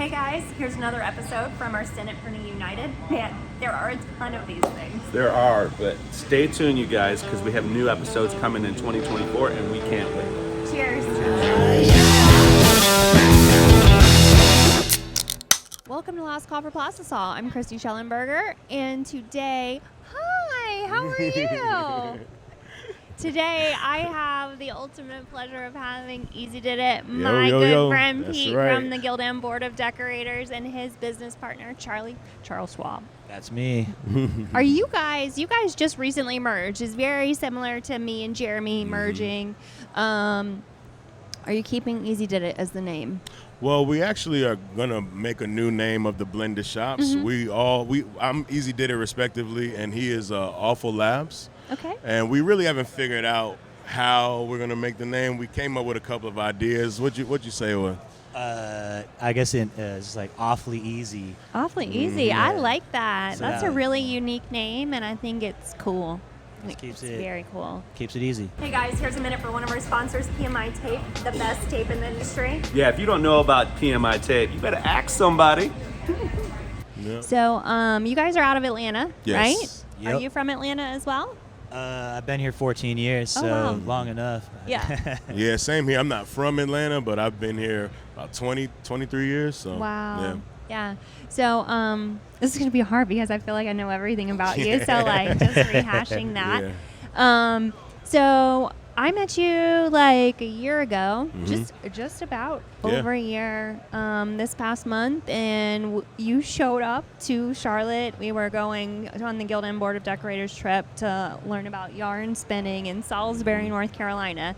Hey guys, here's another episode from our stint at Printing United. Man, there are a ton of these things. There are, but stay tuned, you guys, because we have new episodes coming in 2024, and we can't wait. Cheers. Welcome to Last Call for Plastisol. I'm Christy Schellenberger, and today, hi, how are you? Today, I have the ultimate pleasure of having Eazy Did It, my good friend That's Pete right. from the Gildan Board of Decorators, and his business partner, Charles Schwab. That's me. Are you guys just recently merged. It's very similar to me and Jeremy merging. Are you keeping Eazy Did It as the name? Well, we actually are gonna make a new name of the blended shops. I'm Eazy Did It respectively, and he is OFFAL Labs. Okay. And we really haven't figured out how we're gonna make the name. We came up with a couple of ideas. What'd you say? I guess it's like awfully easy. Awfully easy. I like that. So That's a really unique name, and I think it's cool. Just keeps It's it- very cool. Keeps it easy. Hey guys, here's a minute for one of our sponsors, PMI Tape, the best tape in the industry. Yeah, if you don't know about PMI tape, you better ask somebody. Yeah. So, you guys are out of Atlanta, Yes. right? Yep. Are you from Atlanta as well? I've been here 14 years, so wow. long enough. Yeah. Yeah, same here. I'm not from Atlanta, but I've been here about 23 years. So Wow. Yeah. So, this is going to be hard because I feel like I know everything about you. So, like, just rehashing that. Yeah. So I met you like a year ago, just about Yeah. over a year, this past month, and you showed up to Charlotte. We were going on the Gildan Board of Decorators trip to learn about yarn spinning in Salisbury, North Carolina.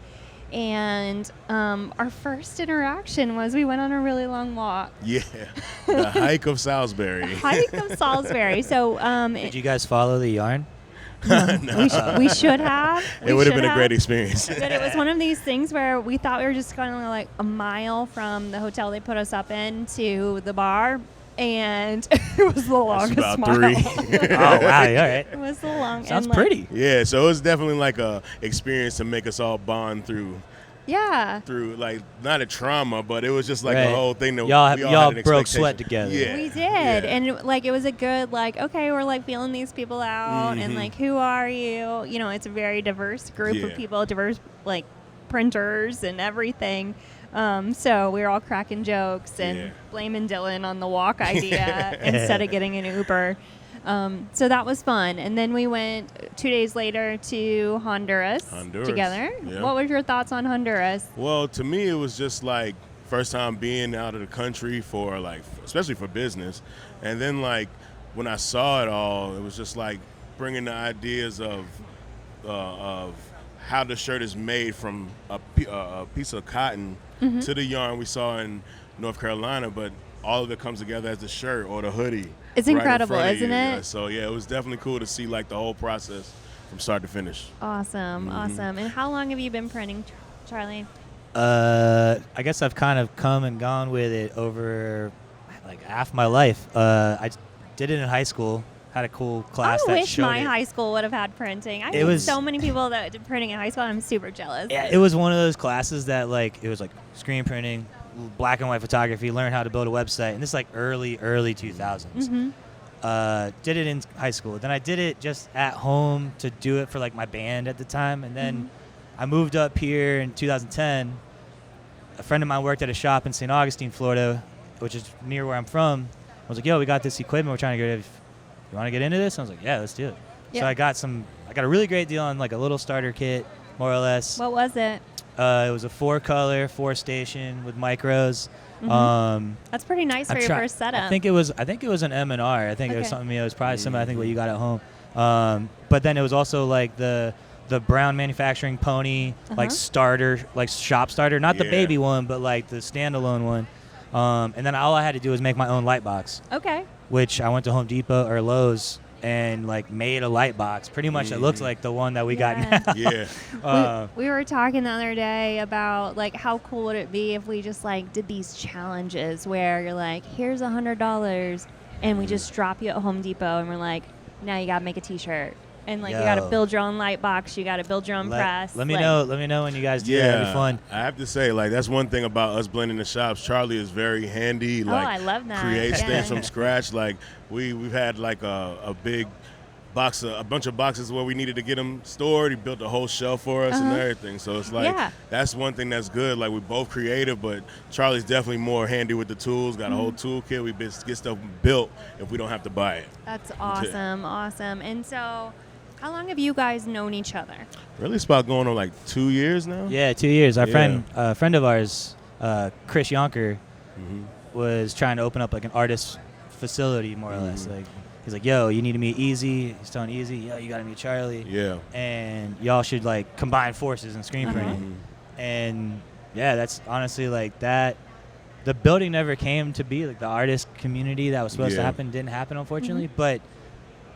And our first interaction was we went on a really long walk. Yeah, the hike of Salisbury. Hike of Salisbury. So Did you guys follow the yarn? we should have. It would have been a great experience. But it was one of these things where we thought we were just kind of like a mile from the hotel they put us up in to the bar, and it was the longest about mile. 3. Oh, wow. All right. It was the long. Sounds and, like, pretty. Yeah, so it was definitely like a experience to make us all bond through Yeah. like not a trauma, but it was just like Right. a whole thing that Y'all we all y'all had an broke expectation. sweat together. Yeah, We did, yeah. and it was a good okay, we're like feeling these people out, and like, who are you? You know, it's a very diverse group of Yeah. people, diverse like printers and everything. So we were all cracking jokes and Yeah. blaming Dylan on the walk idea instead of getting an Uber. So that was fun, and then we went 2 days later to Honduras together. Yeah. What were your thoughts on Honduras? Well, to me, it was just like first time being out of the country for like, especially for business, and then like when I saw it all, it was just like bringing the ideas of how the shirt is made from a piece of cotton to the yarn we saw in North Carolina, but all of it comes together as the shirt or the hoodie. It's right in incredible, front of isn't you. it? So yeah, it was definitely cool to see like the whole process from start to finish. Awesome. And how long have you been printing, Charlie? I guess I've kind of come and gone with it over like half my life. I did it in high school. Had a cool class I that wish showed my it. high school would have had printing. I It knew was- so many people that did printing in high school, and I'm super jealous. Yeah, it was one of those classes that like it was like screen printing, black and white photography, learn how to build a website, and this is like early 2000s. Did it in high school. Then I did it just at home to do it for like my band at the time, and then I moved up here in 2010. A friend of mine worked at a shop in St. Augustine, Florida, which is near where I'm from. I was like, "Yo, we got this equipment. We're trying to get it. You want to get into this?" I was like, "Yeah, let's do it." Yeah. So I got a really great deal on like a little starter kit, more or less. What was it? It was a 4-color, 4-station with micros. That's pretty nice for your first setup. I think it was an M&R. I think it was Okay. something. It was probably similar. I think what you got at home. But then it was also like the Brown Manufacturing Pony like starter, like shop starter, not the Yeah. baby one, but like the standalone one. And then all I had to do was make my own light box, Okay. which I went to Home Depot or Lowe's and like made a light box pretty much that looks like the one that we got Yeah. now. Yeah. We were talking the other day about like how cool would it be if we just like did these challenges where you're like, here's $100, and we just drop you at Home Depot, and we're like, now you gotta make a T-shirt. And like Yo. you got to build your own light box, you got to build your own press. Let me like, know. Let me know when you guys do that. It'd be fun. I have to say, like, that's one thing about us blending the shops. Charlie is very handy. Like, I love that. Creates Yeah. things from scratch. Like, we've had like a big box, a bunch of boxes where we needed to get them stored. He built a whole shelf for us and everything. So it's like that's one thing that's good. Like, we're both creative, but Charlie's definitely more handy with the tools. Got a whole toolkit. We get stuff built if we don't have to buy it. That's awesome, awesome. And so, how long have you guys known each other? Really, it's about going on like 2 years now. Yeah, 2 years. Our friend of ours, Chris Yonker, was trying to open up like an artist facility, more or less. Like, he's like, yo, you need to meet Eazy. He's telling Eazy, yo, you got to meet Charlie. Yeah. And y'all should like combine forces in screen printing. And yeah, that's honestly like that. The building never came to be. Like, the artist community that was supposed to happen didn't happen, unfortunately. But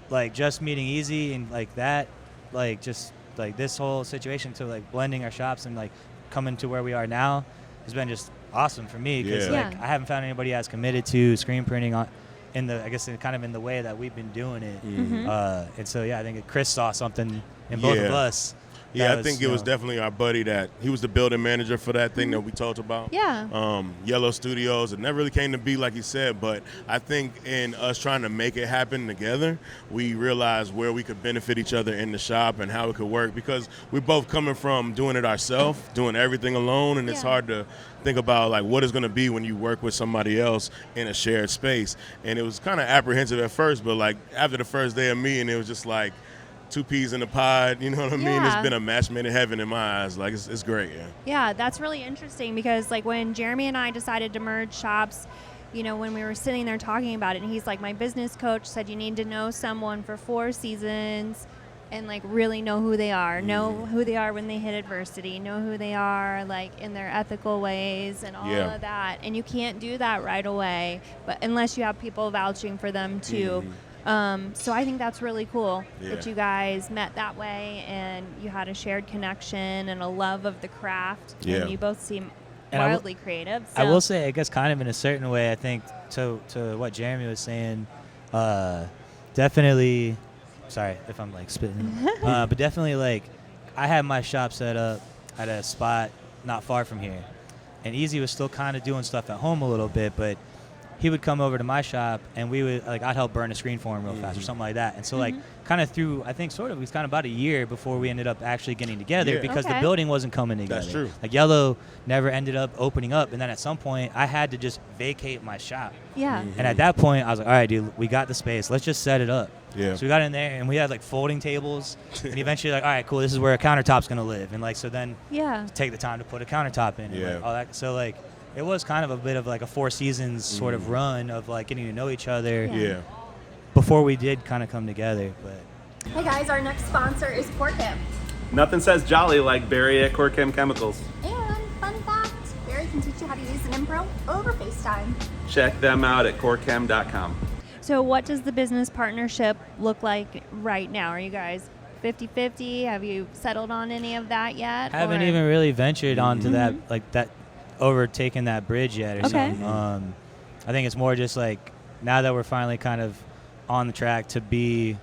like, just meeting Eazy and like that, like just like this whole situation to like blending our shops and like coming to where we are now has been just awesome for me, because like I haven't found anybody as committed to screen printing in the, I guess, kind of in the way that we've been doing it. And so yeah, I think Chris saw something in both of us. Yeah, I think it was definitely our buddy that he was the building manager for that thing that we talked about. Yeah. Yellow Studios. It never really came to be like you said, but I think in us trying to make it happen together, we realized where we could benefit each other in the shop and how it could work, because we're both coming from doing it ourselves, doing everything alone, and it's hard to think about like what it's going to be when you work with somebody else in a shared space. And it was kind of apprehensive at first, but like after the first day of meeting, it was just like two peas in a pod, you know what I mean? It's been a match made in heaven in my eyes. Like, it's great, Yeah, that's really interesting, because like when Jeremy and I decided to merge shops, you know, when we were sitting there talking about it, and he's like, my business coach said you need to know someone for 4 seasons and like really know who they are, know who they are when they hit adversity, know who they are like in their ethical ways and all of that. And you can't do that right away, but unless you have people vouching for them too. So I think that's really cool that you guys met that way and you had a shared connection and a love of the craft. And you both seem wildly creative. So. I will say, I guess kind of in a certain way, I think to what Jeremy was saying, definitely, sorry if I'm like spitting, but definitely like I had my shop set up at a spot not far from here. And Eazy was still kind of doing stuff at home a little bit, but he would come over to my shop and we would like, I'd help burn a screen for him real fast or something like that. And so like kind of through, I think sort of, it was kind of about a year before we ended up actually getting together because the building wasn't coming together. That's true. Like Yellow never ended up opening up. And then at some point I had to just vacate my shop. Yeah. And at that point I was like, all right, dude, we got the space. Let's just set it up. Yeah. So we got in there and we had like folding tables and eventually like, all right, cool, this is where a countertop's going to live. And like, so then take the time to put a countertop in and like, all that. So like, it was kind of a bit of like a 4 seasons sort of run of like getting to know each other before we did kind of come together. But Hey guys, our next sponsor is Corchem. Nothing says jolly like Barry at Corchem Chemicals. And fun fact, Barry can teach you how to use an Impro over FaceTime. Check them out at corchem.com. So what does the business partnership look like right now? Are you guys 50-50? Have you settled on any of that yet? haven't even really ventured onto that, like that, overtaken that bridge yet or something. I think it's more just like now that we're finally kind of on the track to be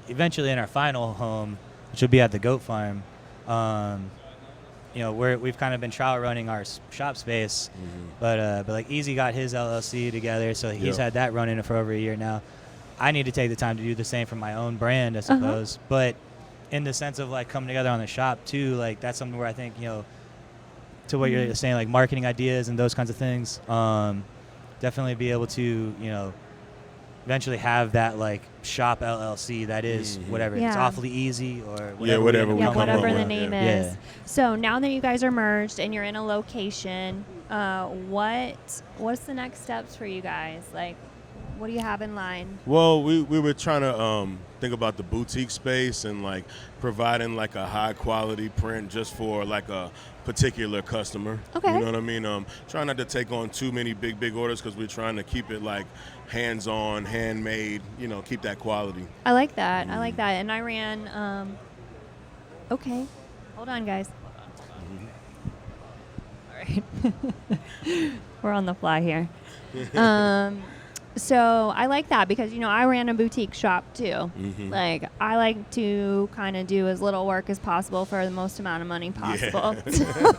eventually in our final home, which will be at the goat farm. You know, we've kind of been trial running our shop space, but like Eazy got his LLC together, so he's had that running for over a year now. I need to take the time to do the same for my own brand, I suppose. But in the sense of like coming together on the shop too, like that's something where I think, you know, to what you're saying, like marketing ideas and those kinds of things, definitely be able to, you know, eventually have that like shop LLC that is whatever it's awfully easy or whatever. Whatever the name is. So now that you guys are merged and you're in a location, what's the next steps for you guys? Like, what do you have in line? Well, we were trying to think about the boutique space and like providing like a high quality print just for like a particular customer. Okay. You know what I mean? Trying not to take on too many big orders because we're trying to keep it like hands-on, handmade, you know, keep that quality. I like that. I like that. And I ran, okay. Hold on, guys. All right. We're on the fly here. So I like that because, I ran a boutique shop too. Mm-hmm. Like, I like to kind of do as little work as possible for the most amount of money possible.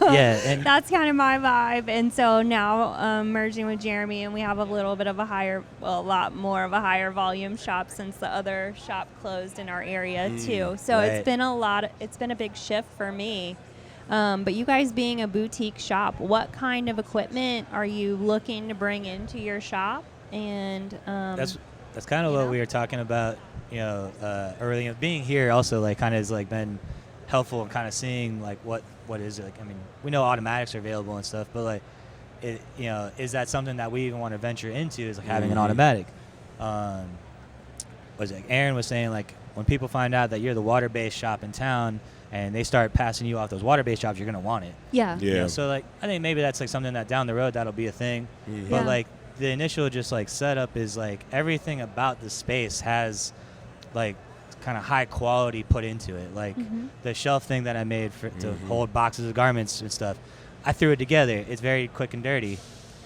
Yeah, and That's kind of my vibe. And so now merging with Jeremy, and we have a little bit of a lot more of a higher volume shop since the other shop closed in our area too. So Right. it's been a big shift for me. But you guys being a boutique shop, what kind of equipment are you looking to bring into your shop? And that's kind of what we were talking about, early. Being here also like kind of has like been helpful in kind of seeing like what is it. Like, I mean, we know automatics are available and stuff, but like, is that something that we even want to venture into? Is like having an automatic. Was like Aaron was saying, like when people find out that you're the water-based shop in town and they start passing you off those water-based jobs, you're gonna want it. Yeah. Yeah. So like I think maybe that's like something that down the road that'll be a thing. Mm-hmm. But Yeah. like the initial just like setup is like everything about the space has like kind of high quality put into it. Like the shelf thing that I made to hold boxes of garments and stuff, I threw it together. It's very quick and dirty.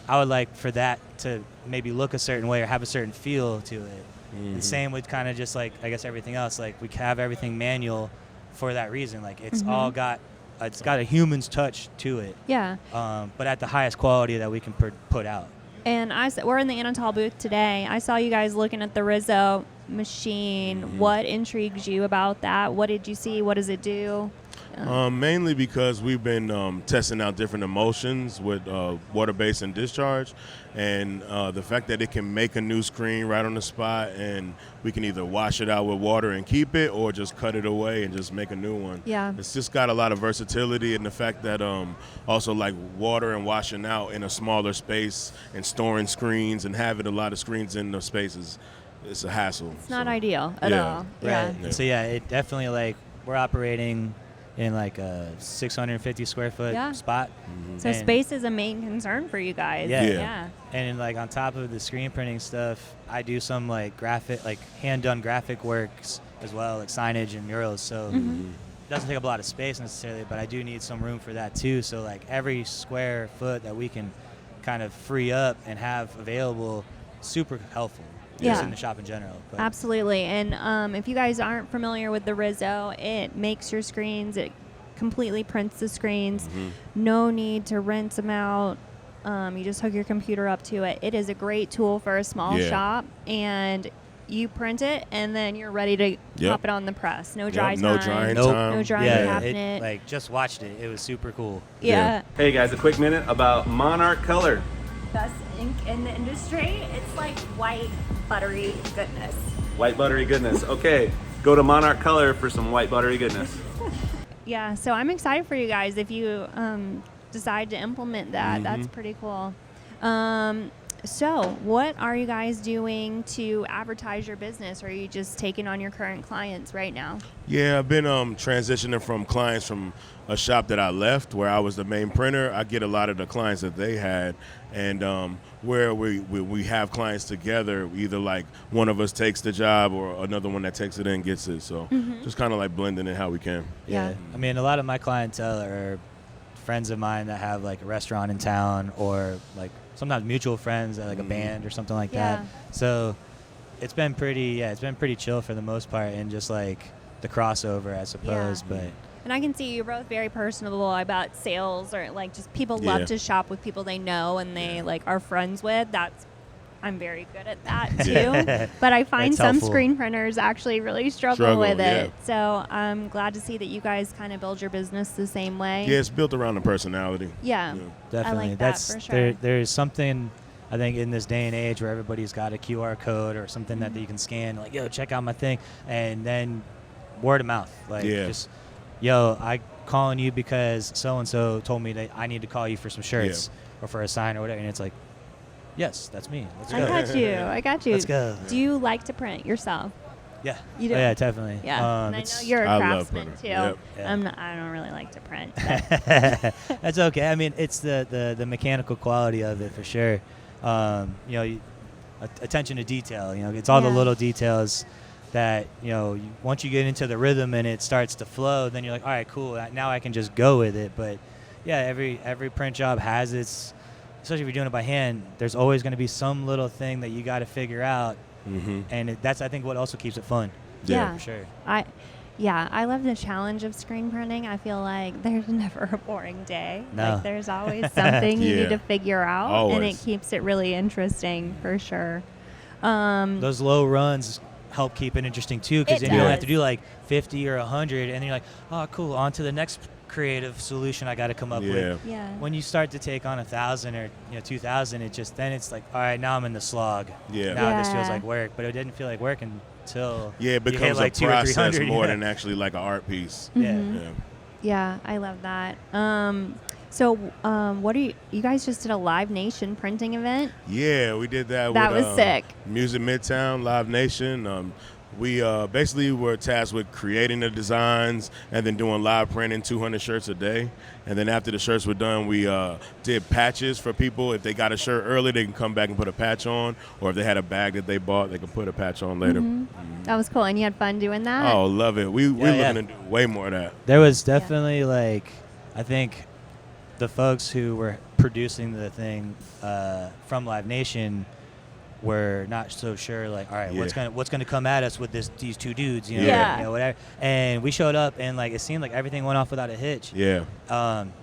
I would like for that to maybe look a certain way or have a certain feel to it. And same with kind of just like I guess everything else. Like we have everything manual for that reason. Like it's all got it's got a human's touch to it. Yeah. But at the highest quality that we can put out. And we're in the Anatol booth today. I saw you guys looking at the Rizzo machine. What intrigues you about that? What did you see? What does it do? Mainly because we've been testing out different emulsions with water-based and discharge, and the fact that it can make a new screen right on the spot, and we can either wash it out with water and keep it, or just cut it away and just make a new one. Yeah. It's just got a lot of versatility, and the fact that also like water and washing out in a smaller space and storing screens and having a lot of screens in those spaces, it's a hassle. It's not ideal at all. Yeah. Right. And so yeah, it definitely like we're operating in like a 650 square foot spot. So space is a main concern for you guys. Yeah. Yeah. And like on top of the screen printing stuff, I do some like hand done graphic works as well, like signage and murals. So it doesn't take up a lot of space necessarily, but I do need some room for that too. So like every square foot that we can kind of free up and have available, super helpful. Just in the shop in general. But Absolutely. And if you guys aren't familiar with the Rizzo, it makes your screens. It completely prints the screens. No need to rinse them out. You just hook your computer up to it. It is a great tool for a small shop. And you print it, and then you're ready to pop it on the press. No dry time. No drying Nope. time. No drying happening. Like just watched it. It was super cool. Yeah. Hey guys, a quick minute about Monarch Color. Best ink in the industry. It's like white, buttery goodness. White buttery goodness. Okay, go to Monarch Color for some white buttery goodness. Yeah, so I'm excited for you guys if you decide to implement that. That's pretty cool. So what are you guys doing to advertise your business? Or are you just taking on your current clients right now? Yeah, I've been transitioning from clients from a shop that I left where I was the main printer. I get a lot of the clients that they had, and where we have clients together, either like one of us takes the job or another one that takes it in gets it. So just kind of like blending it how we can. Yeah. I mean, a lot of my clientele are friends of mine that have like a restaurant in town, or like sometimes mutual friends at like a band or something like that. So it's been pretty chill for the most part, and just like the crossover, I suppose. But And I can see you're both very personable about sales, or like just people love to shop with people they know and they like are friends with. I'm very good at that too. But I find That's some helpful. screen printers actually really struggle with it. So I'm glad to see that you guys kind of build your business the same way. Yeah, it's built around the personality. Yeah. definitely, I like that that's for sure. there's something I think in this day and age where everybody's got a QR code or something that you can scan, like, yo, check out my thing, and then word of mouth, like just, yo, I calling you because so and so told me that I need to call you for some shirts or for a sign or whatever, and it's like, yes, that's me. Let's go. I got you. Let's go. Do you like to print yourself? Yeah. You do? Oh, yeah, definitely. Yeah. And I know you're a I love craftsman too. printing. Yep. I don't really like to print. That's okay. I mean, it's the mechanical quality of it for sure. Attention to detail. It's all the little details that once you get into the rhythm and it starts to flow, then you're like, all right, cool. Now I can just go with it. But yeah, every print job has its especially if you're doing it by hand, there's always going to be some little thing that you got to figure out, and that's I think what also keeps it fun. Yeah. For sure. I love the challenge of screen printing. I feel like there's never a boring day. No. Like there's always something you need to figure out, and it Always. keeps it really interesting for sure. Those low runs help keep it interesting too, because It then you don't have does. to do like 50 or 100, and then you're like, oh, cool, on to the next creative solution I got to come up with. Yeah. When you start to take on 1,000 or 2,000, then it's like, all right, now I'm in the slog. Yeah. Now this Yeah. feels like work, but it didn't feel like work until Yeah, it you hit becomes like a 200 or process 300. more yeah. than actually like an art piece. Yeah. Mhm. Yeah. Yeah, I love that. So what are you guys just did a Live Nation printing event? Yeah, we did that. That with, was sick. Music Midtown, Live Nation. We basically were tasked with creating the designs and then doing live printing 200 shirts a day. And then after the shirts were done, we did patches for people. If they got a shirt early, they can come back and put a patch on. Or if they had a bag that they bought, they can put a patch on later. That was cool, and you had fun doing that. Oh, love it. We're Yeah. looking to do way more of that. There was definitely like, I think the folks who were producing the thing from Live Nation were not so sure, like, all right, what's gonna come at us with these two dudes, you know, Yeah. you know, whatever. And we showed up, and like it seemed like everything went off without a hitch. Yeah.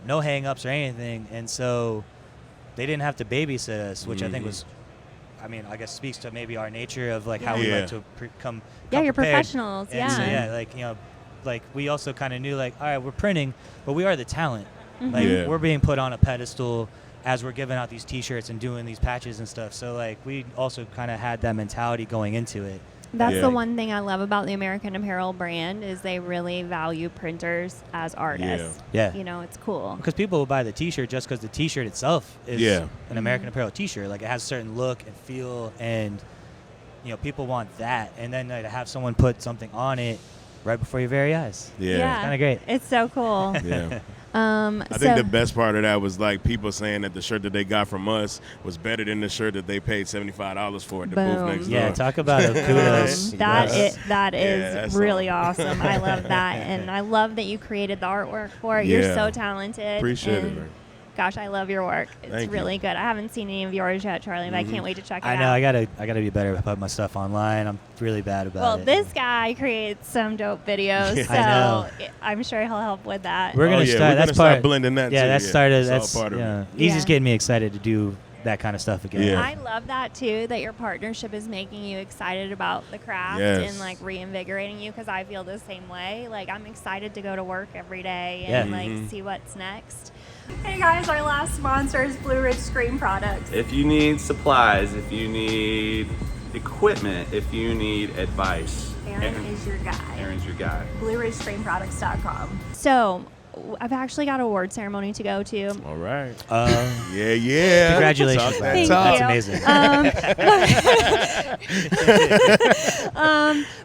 No hang-ups or anything, and so they didn't have to babysit us, which I think was, I mean, I guess speaks to maybe our nature of like how we Yeah. like to come Yeah, you're prepared. professionals. And so, Yeah. like, you know, like we also kind of knew like, all right, we're printing, but we are the talent. Like Yeah. we're being put on a pedestal as we're giving out these T-shirts and doing these patches and stuff. So like we also kind of had that mentality going into it. That's Yeah. the one thing I love about the American Apparel brand is they really value printers as artists. Yeah. You know, it's cool. Because people will buy the T-shirt just because the T-shirt itself is Yeah. an American Apparel T-shirt. Like it has a certain look and feel, and you know people want that. And then to have someone put something on it right before your very eyes. Yeah. Kinda great. It's so cool. Yeah. I I think the best part of that was like people saying that the shirt that they got from us was better than the shirt that they paid $75 for at the booth Boom. next Yeah, door. talk about a kudos. that Yes. that Yeah, is that's really awesome. I love that, and I love that you created the artwork for it. You're Yeah. so talented. Appreciate it, and man. Gosh, I love your work. It's Thank you. really good. I haven't seen any of yours yet, Charlie, but I can't wait to check it I out. know. I gotta be better about my stuff online. I'm really bad about Well, it. this guy creates some dope videos, so I know. I'm sure he'll help with that. We're gonna Oh, yeah, start. we're that's gonna start part. blending that Yeah, too, that yeah. started. It's all That's part of it. yeah. Yeah. Easy's getting me excited to do that kind of stuff again. Yeah. I love that too, that your partnership is making you excited about the craft Yes. and like reinvigorating you, because I feel the same way. Like I'm excited to go to work every day Yeah. and like see what's next. Hey guys, our last sponsor is Blue Ridge Screen Products. If you need supplies, if you need equipment, if you need advice, Aaron is your guy. Aaron's your guy. BlueRidgeScreenProducts.com. So I've actually got a award ceremony to go to. All right. Yeah. Yeah. Congratulations. Talk that Thank talk. you. That's amazing.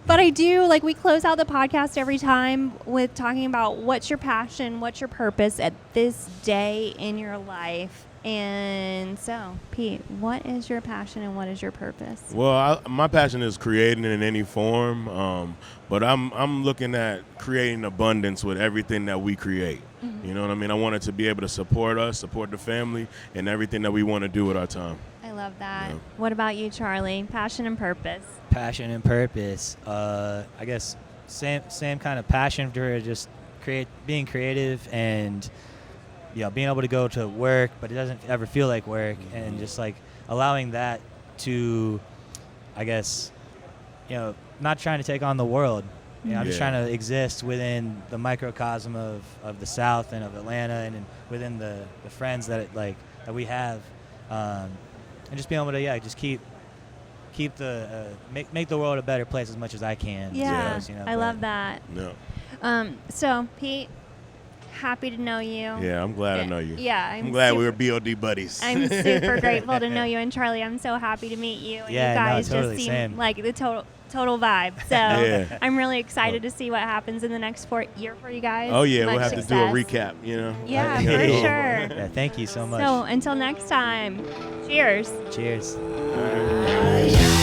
But I do, like, we close out the podcast every time with talking about what's your passion, what's your purpose at this day in your life. And so, Pete, what is your passion and what is your purpose? Well, my passion is creating in any form, but I'm looking at creating abundance with everything that we create. You know what I mean? I want it to be able to support us, support the family, and everything that we want to do with our time. I love that. Yeah. What about you, Charlie? Passion and purpose. Passion and purpose. I guess same kind of passion for just being creative and being able to go to work, but it doesn't ever feel like work, and just like allowing that to, I guess, not trying to take on the world. I'm just Yeah. trying to exist within the microcosm of the South and of Atlanta, and within the friends that that we have, and just being able to just keep the make the world a better place as much as I can. Yeah, suppose, I love that. No. So, Pete, happy to know you. Yeah, I'm glad I know you. Yeah, I'm glad we were BOD buddies. I'm super grateful to know you, and Charlie, I'm so happy to meet you. And Yeah, you no, guys totally, just seem same. like the total vibe. So Yeah. I'm really excited to see what happens in the next year for you guys. Oh yeah, we'll Much have to do a success. recap. You know. Yeah, Like, for you know. sure. Yeah, thank you so much. So until next time, cheers. Cheers. All right.